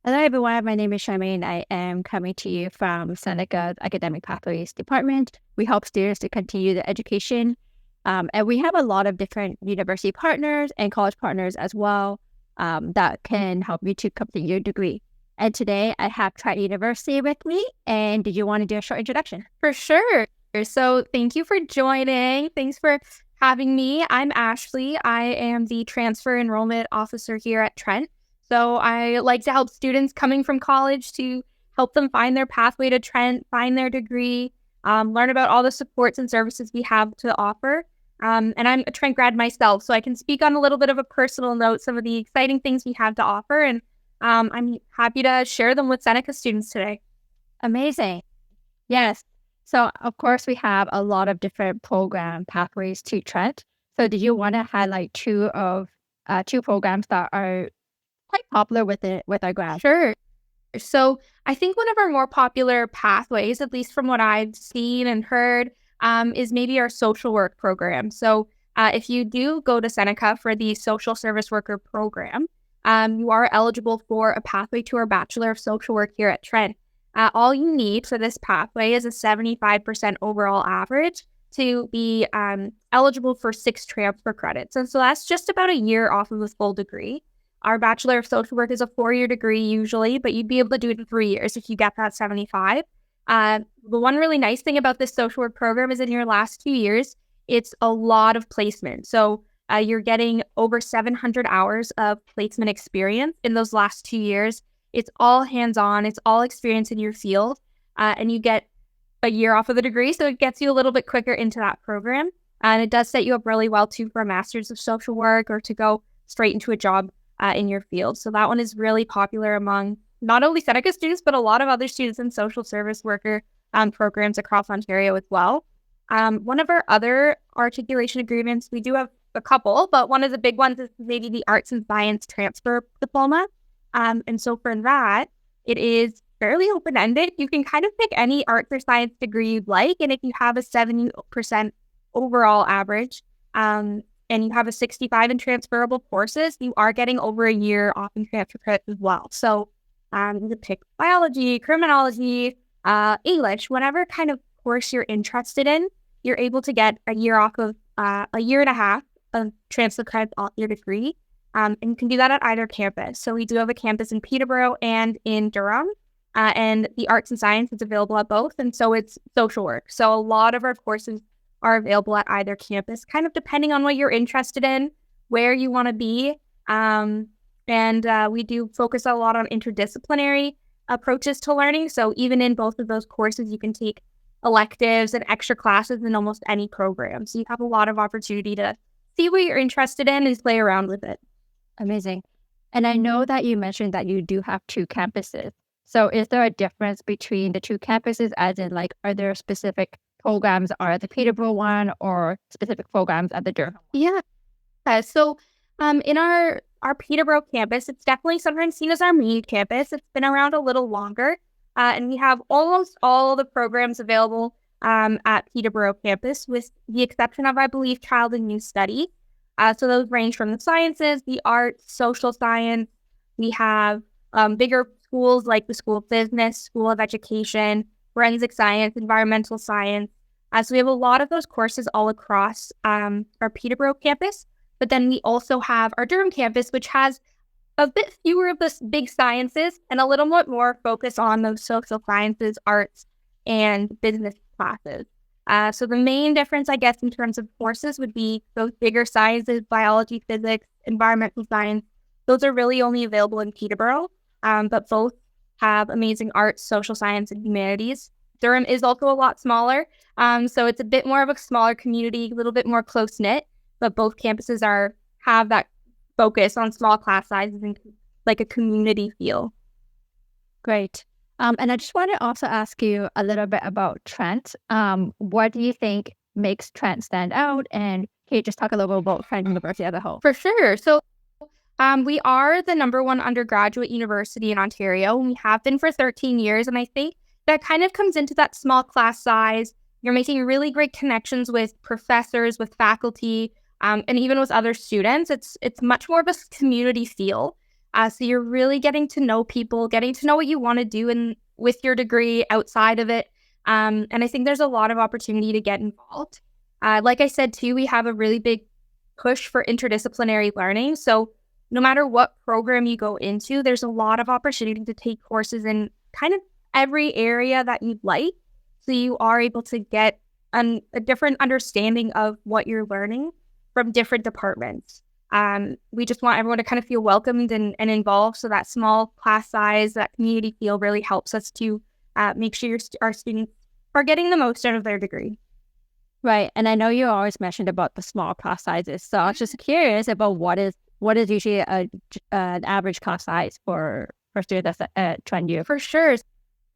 Hello, everyone. My name is Charmaine. I am coming to you from Seneca's Academic Pathways Department. We help students to continue their education. And we have a lot of different university partners and college partners as well that can help you to complete your degree. And today I have Trent University with me. And did you want to do a short introduction? For sure. So thank you for joining. Thanks for having me. I'm Ashley. I am the transfer enrollment officer here at Trent. So I like to help students coming from college to help them find their pathway to Trent, find their degree, learn about all the supports and services we have to offer. And I'm a Trent grad myself, so I can speak on a little bit of a personal note, some of the exciting things we have to offer. And I'm happy to share them with Seneca students today. Amazing. Yes. So, of course, we have a lot of different program pathways to Trent. So, did you want to highlight two programs that are quite popular with our grads? Sure. So I think one of our more popular pathways, at least from what I've seen and heard, is maybe our social work program. So if you do go to Seneca for the social service worker program, you are eligible for a pathway to our Bachelor of Social Work here at Trent. All you need for this pathway is a 75% overall average to be eligible for 6 transfer credits. And so that's just about a year off of a full degree. Our Bachelor of Social Work is a 4-year degree usually, but you'd be able to do it in 3 years if you get that 75. The one really nice thing about this social work program is in your last 2 years, it's a lot of placement. So you're getting over 700 hours of placement experience in those last 2 years. It's all hands-on. It's all experience in your field. And you get a year off of the degree, so it gets you a little bit quicker into that program. And it does set you up really well, too, for a master's of social work or to go straight into a job in your field. So that one is really popular among not only Seneca students, but a lot of other students in social service worker programs across Ontario as well. One of our other articulation agreements, we do have a couple, but one of the big ones is maybe the Arts and Science Transfer Diploma. And so for that, it is fairly open-ended. You can kind of pick any arts or science degree you'd like. And if you have a 70% overall average, and you have a 65 in transferable courses, you are getting over a year off in transfer credits as well. So you can pick biology, criminology, English, whatever kind of course you're interested in, you're able to get a year off of a year and a half of transfer credits off your degree. And you can do that at either campus. So we do have a campus in Peterborough and in Durham. And the arts and science is available at both. And so it's social work. So a lot of our courses are available at either campus, kind of depending on what you're interested in, where you want to be. And we do focus a lot on interdisciplinary approaches to learning. So even in both of those courses, you can take electives and extra classes in almost any program. So you have a lot of opportunity to see what you're interested in and play around with it. Amazing. And I know that you mentioned that you do have 2 campuses. So is there a difference between the 2 campuses, as in, like, are there specific programs are at the Peterborough one or specific programs at the Durham? Yeah. So in our Peterborough campus, it's definitely sometimes seen as our main campus. It's been around a little longer. And we have almost all the programs available at Peterborough campus, with the exception of, I believe, Child and Youth Study. So those range from the sciences, the arts, social science. We have bigger schools like the School of Business, School of Education, forensic science, environmental science. So we have a lot of those courses all across our Peterborough campus. But then we also have our Durham campus, which has a bit fewer of the big sciences and a little bit more focus on those social sciences, arts, and business classes. So the main difference, I guess, in terms of courses would be those bigger sciences, biology, physics, environmental science. Those are really only available in Peterborough, but both have amazing arts, social science, and humanities. Durham is also a lot smaller, so it's a bit more of a smaller community, a little bit more close-knit, but both campuses have that focus on small class sizes and like a community feel. Great. And I just want to also ask you a little bit about Trent. What do you think makes Trent stand out? And can you just talk a little bit about Trent University as a whole? For sure. So we are the #1 undergraduate university in Ontario, and we have been for 13 years. And I think that kind of comes into that small class size. You're making really great connections with professors, with faculty, and even with other students. It's much more of a community feel. So you're really getting to know people, getting to know what you want to do with your degree outside of it. And I think there's a lot of opportunity to get involved. Like I said, too, we have a really big push for interdisciplinary learning. So no matter what program you go into, there's a lot of opportunity to take courses in kind of every area that you'd like. So you are able to get a different understanding of what you're learning from different departments. We just want everyone to kind of feel welcomed and involved. So that small class size, that community feel really helps us to make sure our students are getting the most out of their degree. Right. And I know you always mentioned about the small class sizes. So I was just curious about what is usually an average class size for students at Trent U. For sure.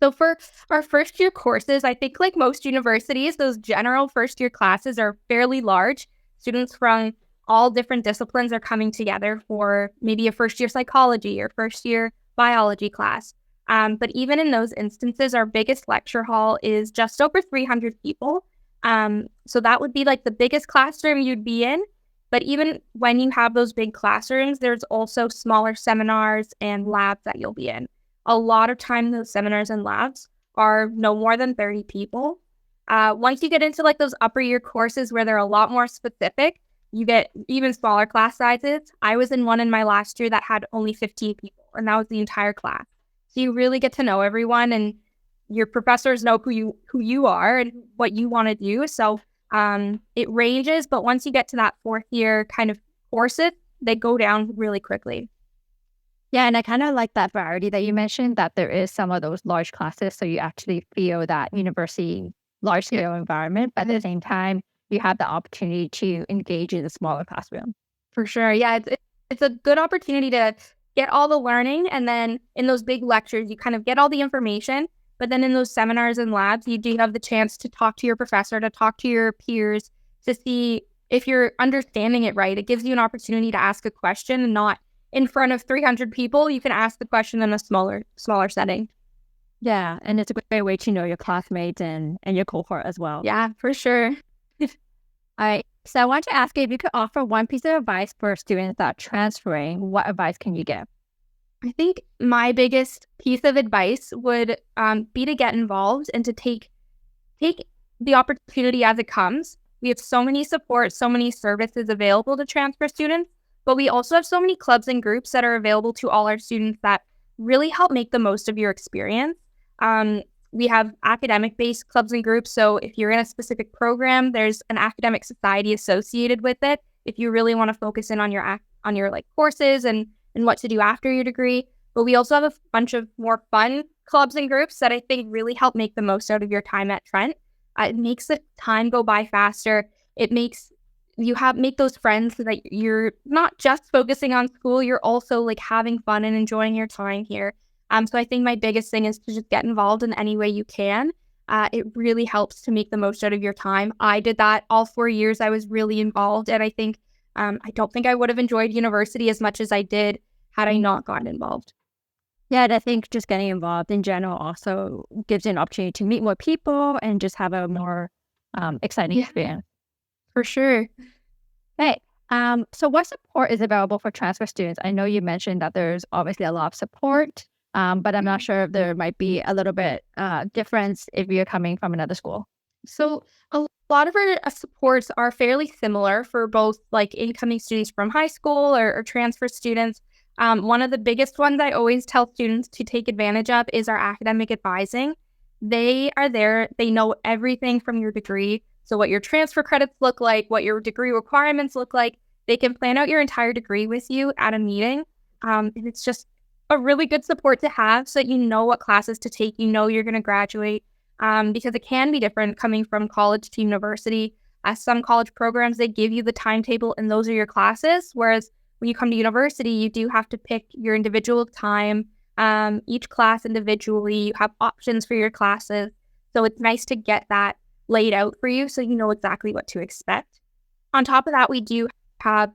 So for our first year courses, I think like most universities, those general first year classes are fairly large. Students from all different disciplines are coming together for maybe a first year psychology or first year biology class. But even in those instances, our biggest lecture hall is just over 300 people. So that would be like the biggest classroom you'd be in. But even when you have those big classrooms, there's also smaller seminars and labs that you'll be in. A lot of time, those seminars and labs are no more than 30 people. Once you get into like those upper year courses where they're a lot more specific, you get even smaller class sizes. I was in one in my last year that had only 15 people, and that was the entire class. So you really get to know everyone, and your professors know who you are and what you want to do. So it ranges, but once you get to that fourth year kind of courses, they go down really quickly. Yeah, and I kind of like that variety that you mentioned, that there is some of those large classes, so you actually feel that university large-scale environment, but at the same time, you have the opportunity to engage in a smaller classroom. For sure. Yeah, it's a good opportunity to get all the learning, and then in those big lectures, you kind of get all the information, but then in those seminars and labs, you do have the chance to talk to your professor, to talk to your peers, to see if you're understanding it right. It gives you an opportunity to ask a question and not in front of 300 people. You can ask the question in a smaller setting. Yeah, and it's a great way to know your classmates and your cohort as well. Yeah, for sure. All right. So I want to ask you if you could offer one piece of advice for students that are transferring, what advice can you give? I think my biggest piece of advice would be to get involved and to take the opportunity as it comes. We have so many supports, so many services available to transfer students, but we also have so many clubs and groups that are available to all our students that really help make the most of your experience. We have academic-based clubs and groups, so if you're in a specific program, there's an academic society associated with it. If you really want to focus in on your like courses and what to do after your degree. But we also have a bunch of more fun clubs and groups that I think really help make the most out of your time at Trent. It makes the time go by faster. It makes you make those friends so that you're not just focusing on school, you're also like having fun and enjoying your time here. So I think my biggest thing is to just get involved in any way you can. It really helps to make the most out of your time. I did that all 4 years. I was really involved, and I think I don't think I would have enjoyed university as much as I did had I not gotten involved. Yeah, and I think just getting involved in general also gives you an opportunity to meet more people and just have a more exciting experience. For sure. Hey, so what support is available for transfer students? I know you mentioned that there's obviously a lot of support, but I'm not sure if there might be a little bit difference if you're coming from another school. So a lot of our supports are fairly similar for both like incoming students from high school or transfer students. One of the biggest ones I always tell students to take advantage of is our academic advising. They are there. They know everything from your degree. So what your transfer credits look like, what your degree requirements look like. They can plan out your entire degree with you at a meeting. And it's just a really good support to have so that you know what classes to take. You know you're going to graduate because it can be different coming from college to university. Some college programs, they give you the timetable and those are your classes. Whereas when you come to university, you do have to pick your individual time, each class individually. You have options for your classes. So it's nice to get that laid out for you so you know exactly what to expect. On top of that, we do have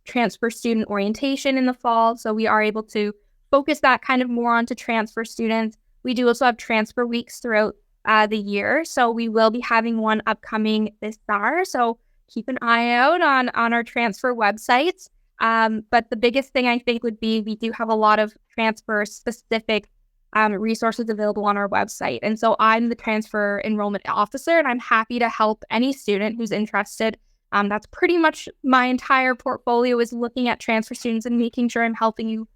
transfer student orientation in the fall. So we are able to focus that kind of more onto transfer students. We do also have transfer weeks throughout the year. So we will be having one upcoming this summer. So keep an eye out on our transfer websites. But the biggest thing I think would be we do have a lot of transfer specific resources available on our website. And so I'm the transfer enrollment officer, and I'm happy to help any student who's interested. That's pretty much my entire portfolio, is looking at transfer students and making sure I'm helping you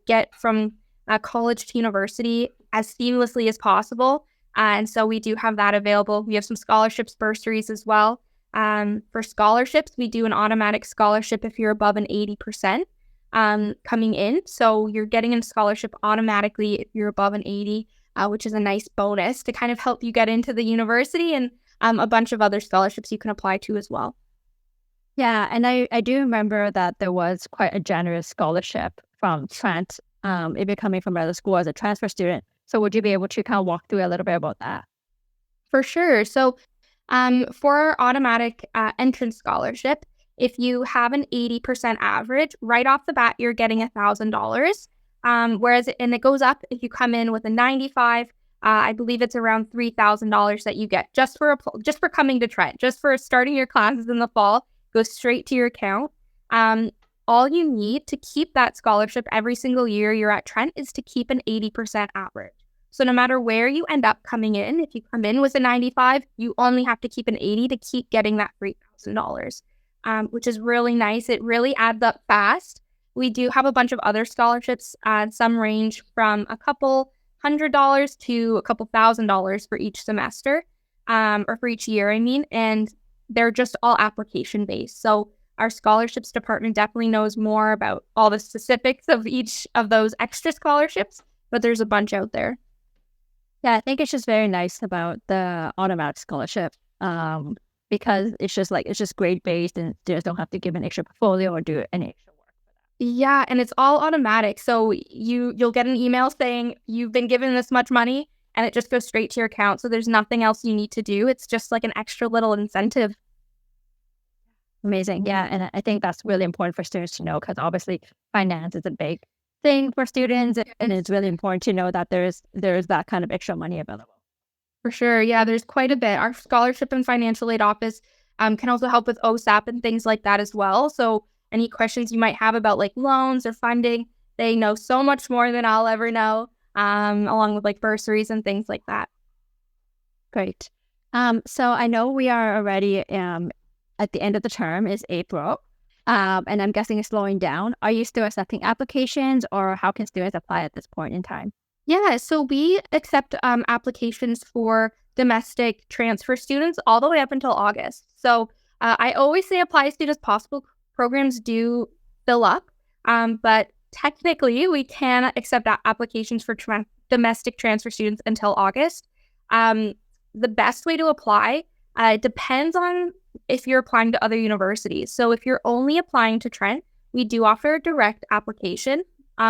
get from college to university as seamlessly as possible. And so we do have that available. We have some scholarships, bursaries as well. For scholarships, we do an automatic scholarship if you're above an 80% coming in. So you're getting a scholarship automatically if you're above an 80, which is a nice bonus to kind of help you get into the university, and a bunch of other scholarships you can apply to as well. Yeah, and I do remember that there was quite a generous scholarship from Trent if you're coming from another school as a transfer student. So would you be able to kind of walk through a little bit about that? For sure. So for our automatic entrance scholarship, if you have an 80% average, right off the bat, you're getting $1,000. And it goes up if you come in with a 95. I believe it's around $3,000 that you get just for coming to Trent, just for starting your classes in the fall. Goes straight to your account. All you need to keep that scholarship every single year you're at Trent is to keep an 80% average. So no matter where you end up coming in, if you come in with a 95, you only have to keep an 80 to keep getting that $3,000, which is really nice. It really adds up fast. We do have a bunch of other scholarships. Some range from a couple $100 to a couple $1,000 for each semester, or for each year, I mean, and they're just all application based. So our scholarships department definitely knows more about all the specifics of each of those extra scholarships, but there's a bunch out there. Yeah, I think it's just very nice about the automatic scholarship because it's just grade based, and students don't have to give an extra portfolio or do any extra work for that. Yeah, and it's all automatic. So you'll get an email saying you've been given this much money, and it just goes straight to your account. So there's nothing else you need to do. It's just like an extra little incentive. Amazing. Yeah, and I think that's really important for students to know because obviously finance is a big thing for students, and it's really important to know that there's that kind of extra money available. For sure. Yeah, there's quite a bit. Our scholarship and financial aid office can also help with OSAP and things like that as well. So any questions you might have about like loans or funding, they know so much more than I'll ever know, along with like bursaries and things like that. Great. So I know we are already at the end of the term is April. And I'm guessing it's slowing down. Are you still accepting applications, or how can students apply at this point in time? Yeah, so we accept applications for domestic transfer students all the way up until August. So I always say apply as soon as possible. Programs do fill up, but technically we can accept applications for domestic transfer students until August. The best way to apply depends on if you're applying to other universities. So if you're only applying to Trent, we do offer a direct application.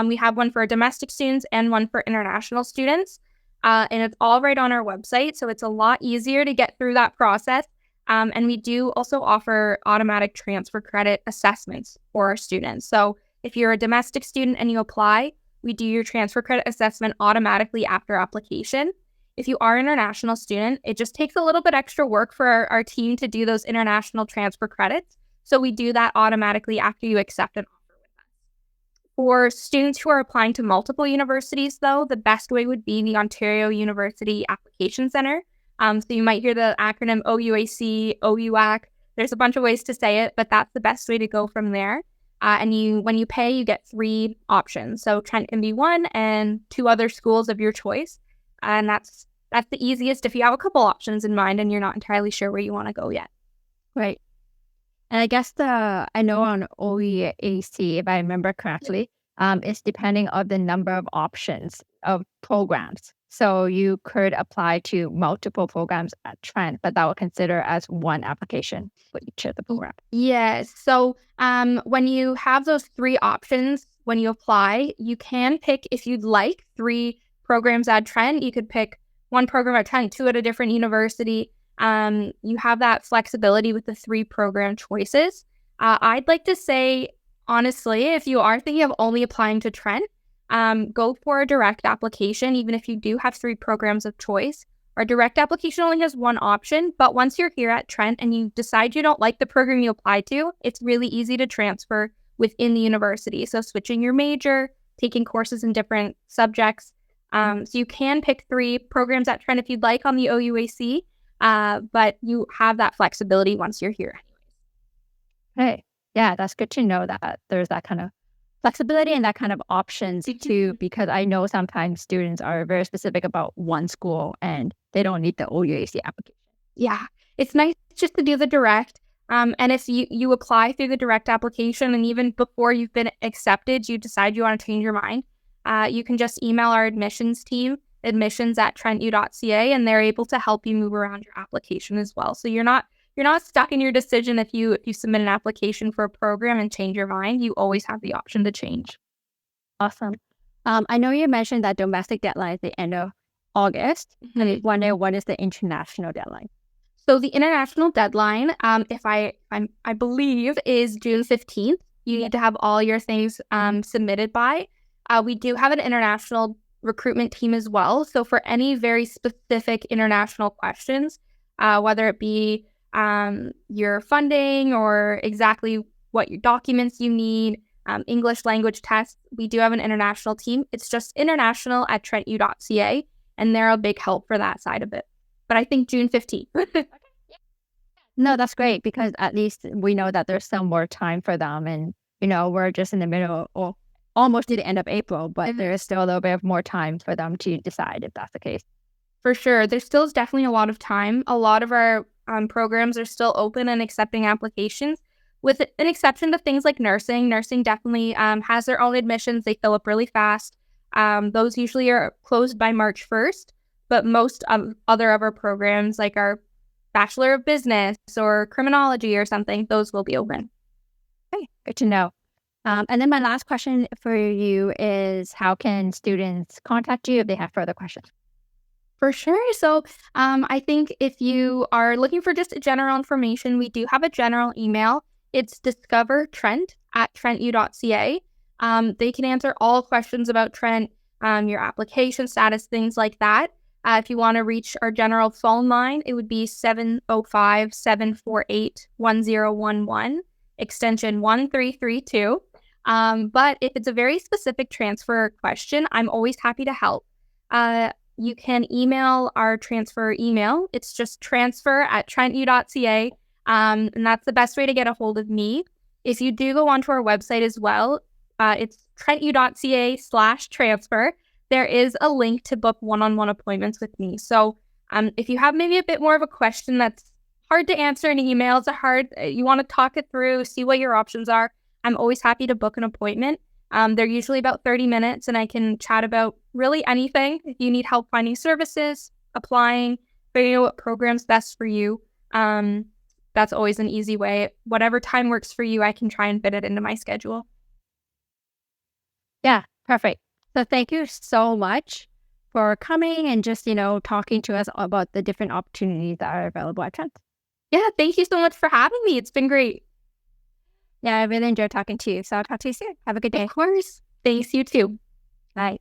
We have one for domestic students and one for international students. And it's all right on our website. So it's a lot easier to get through that process. And we do also offer automatic transfer credit assessments for our students. So if you're a domestic student and you apply, we do your transfer credit assessment automatically after application. If you are an international student, it just takes a little bit extra work for our team to do those international transfer credits. So we do that automatically after you accept an offer with us. For students who are applying to multiple universities, though, the best way would be the Ontario University Application Center. So you might hear the acronym OUAC, OUAC. There's a bunch of ways to say it, but that's the best way to go from there. And when you pay, you get 3 options. So Trent can be one, and 2 other schools of your choice. And that's the easiest if you have a couple options in mind and you're not entirely sure where you want to go yet. Right. And I guess I know on OEAC, if I remember correctly, it's depending on the number of options of programs. So you could apply to multiple programs at Trent, but that will consider as one application for each of the programs. Yes. So when you have those 3 options, when you apply, you can pick, if you'd like, 3 programs at Trent. You could pick 1 program at Trent, 2 at a different university. You have that flexibility with the 3 program choices. I'd like to say, honestly, if you are thinking of only applying to Trent, go for a direct application, even if you do have 3 programs of choice. Our direct application only has 1 option, but once you're here at Trent and you decide you don't like the program you applied to, it's really easy to transfer. within the university. So switching your major, taking courses in different subjects. So you can pick 3 programs at Trent if you'd like on the OUAC, but you have that flexibility once you're here. Hey, yeah, that's good to know that there's that kind of flexibility and that kind of options too, because I know sometimes students are very specific about one school and they don't need the OUAC application. Yeah, it's nice just to do the direct. And if you apply through the direct application and even before you've been accepted, you decide you want to change your mind, you can just email our admissions team, admissions@trentu.ca, and they're able to help you move around your application as well. So you're not stuck in your decision if you submit an application for a program and change your mind. You always have the option to change. Awesome. I know you mentioned that domestic deadline is the end of August. And I wonder what is the international deadline? So the international deadline, if I believe, is June 15th. You need to have all your things submitted by. We do have an international recruitment team as well. So for any very specific international questions, whether it be your funding or exactly what your documents you need, English language tests, we do have an international team. It's just international@trentu.ca, and they're a big help for that side of it. But I think June 15th. No, that's great because at least we know that there's some more time for them. And, we're just in the middle or almost to the end of April, but there is still a little bit of more time for them to decide if that's the case. For sure. There still is definitely a lot of time. A lot of our programs are still open and accepting applications, with an exception to things like nursing. Nursing definitely has their own admissions. They fill up really fast. Those usually are closed by March 1st, but most of our programs, like our Bachelor of Business or Criminology or something, those will be open. Okay, good to know. And then my last question for you is, how can students contact you if they have further questions? For sure. So I think if you are looking for just general information, we do have a general email. It's discovertrent@trentu.ca. They can answer all questions about Trent, your application status, things like that. If you want to reach our general phone line, it would be 705-748-1011, extension 1332. But if it's a very specific transfer question, I'm always happy to help. You can email our transfer email. It's just transfer@trentu.ca. And that's the best way to get a hold of me. If you do go onto our website as well, it's trentu.ca/transfer. There is a link to book one-on-one appointments with me. So if you have maybe a bit more of a question that's hard to answer in email, you want to talk it through, see what your options are, I'm always happy to book an appointment. They're usually about 30 minutes, and I can chat about really anything. If you need help finding services, applying, figuring out what program's best for you, that's always an easy way. Whatever time works for you, I can try and fit it into my schedule. Yeah, perfect. So thank you so much for coming and just, talking to us about the different opportunities that are available at Trent. Yeah, thank you so much for having me. It's been great. Yeah, I really enjoyed talking to you. So I'll talk to you soon. Have a good day. Of course. Thanks, you too. Bye.